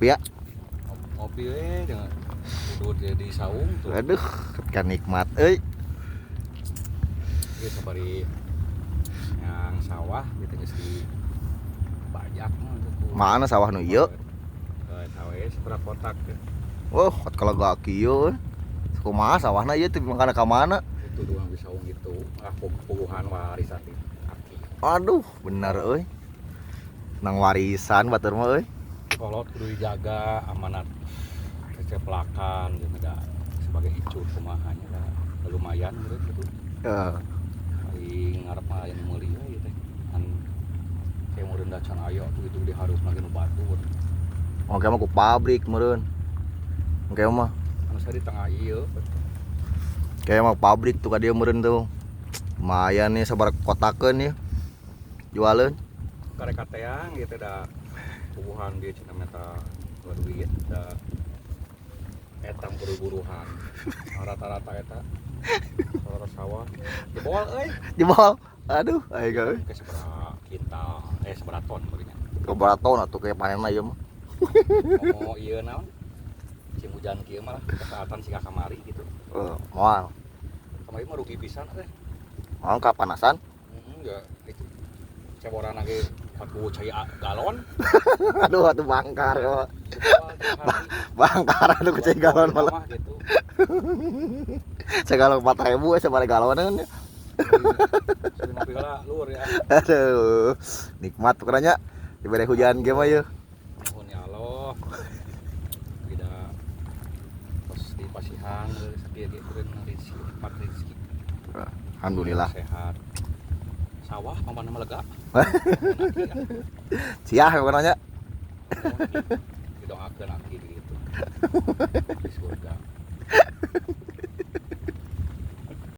ngopi ya. Ngopi dengan duduk di saung tuh. Aduh, kan nikmat euy. Ieu sabari yang sawah gitu geus di bajak mah gitu. Mana sawah nu ieu? Tahu ya seberapa kotak teh. Wah, kalau gak kieu. Kumaha sawahna ieu teh mangkana ka mana? Itu doang di saung gitu. Puguhan warisan di kaki. Aduh, bener euy. Nang warisan batur mah euy. Kolot kudu dijaga amanat keceplakan gitu da sebagai icur kumahanya da lumayan gitu. Heeh. Aing ngarep mah aya nu meuli we teh. An kayak meureun da can aya tuh itu diharus lagi nu batur. Oke mah ku pabrik meureun. Oke mah. Anu saya di tengah ieu. Kayak mah pabrik tuh ka dieu meureun tuh. Lumayan nih sabar kotakeun nih. Jualeun. Kareka teang gitu da puguhan dia cenah meta duit da etang buru-buruhan. Rata-rata eta saudara sawah jebol euy. Jebol. Aduh, aing euy. Ke sabaraha kintal sabaraha ton beureunnya. Kebaraton atuh kayak panenna ieu mah. Oh ieu naon? Musim hujan kieu mah kesaatan siga kamari gitu. Moal. Kamari mah rugi pisan teh. Moal kapanasan. Ya itu. Ceboran lagi 40 cai galon. Aduh, atuh bangkar ya. Bangkar atuh cai galon malah. Gitu. Segalon 4.000 sabari galoneun. Sudah ngopi heula luhur ya. Aduh, nikmat pokoknya dibere hujan ge mah yeuh. Nuhun ya Allah. Tidak pas di pasihan sakieu ge kureun rezeki. Alhamdulillah. Sehat. Sawah pamanna mah lega. Siah pokoknya.